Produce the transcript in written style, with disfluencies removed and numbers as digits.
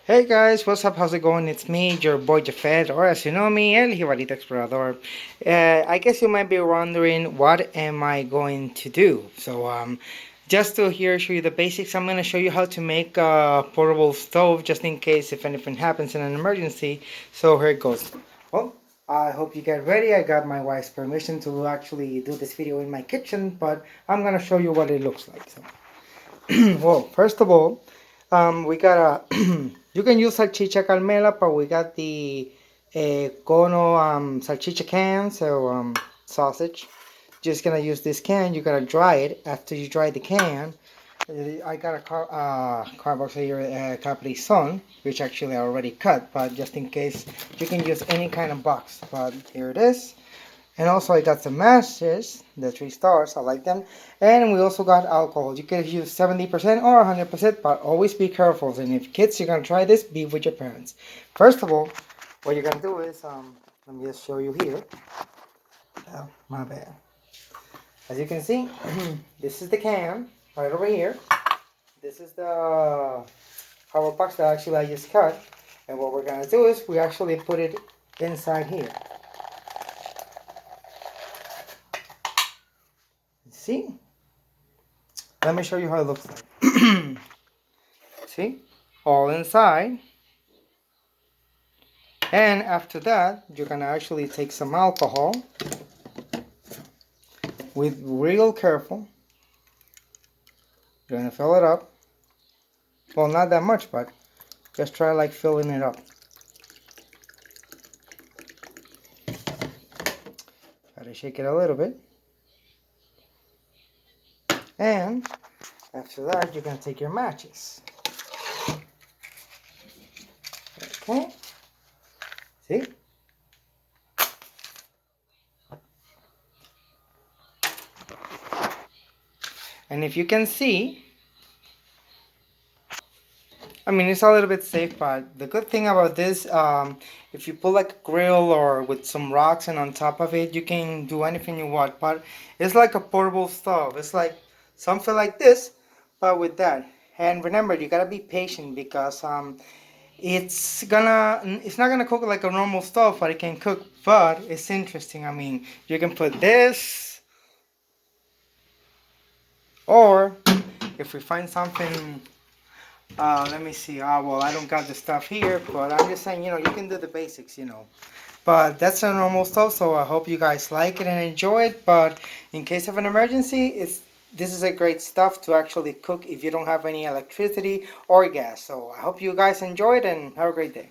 Hey guys, what's up? How's it going? It's me, your boy Jafet, or as you know me, El Jibarito Explorador. I guess you might be wondering, what am I going to do? Just to here show you the basics, I'm going to show you how to make a portable stove, just in case if anything happens in an emergency. So here it goes. Well, I hope you get ready. I got my wife's permission to actually do this video in my kitchen, but I'm going to show you what it looks like. Well, first of all, we got a you can use salchicha calmela, but we got the cono salchicha can, so sausage. Just gonna use this can. You gotta dry it. After you dry the can, I got a cardboard here, Capri Sun, which actually I already cut, but just in case, you can use any kind of box. But here it is. And also I got some matches, the 3 stars, I like them. And we also got alcohol. You can use 70% or 100%, but always be careful. And if kids, you're gonna try this, be with your parents. First of all, what you're gonna do is, let me just show you here. Oh, my bad. As you can see, this is the can, right over here. This is the power box that actually I just cut. And what we're gonna do is, we actually put it inside here. See? Let me show you how it looks like. See? All inside. And after that, you're gonna actually take some alcohol with real careful. You're gonna fill it up. Well, not that much, but just try like filling it up. Try to shake it a little bit. And after that, you're gonna take your matches. Okay? See? And if you can see, I mean, it's a little bit safe, but the good thing about this, if you put like a grill or with some rocks and on top of it, you can do anything you want. But it's like a portable stove. It's like something like this, but with that. And remember, you gotta be patient because it's not gonna cook like a normal stove, but it can cook. But it's interesting. I mean, you can put this, or if we find something. Let me see. Well, I don't got the stuff here, but I'm just saying, you can do the basics, But that's a normal stuff, so I hope you guys like it and enjoy it. But in case of an emergency, this is a great stuff to actually cook if you don't have any electricity or gas. So I hope you guys enjoy it and have a great day.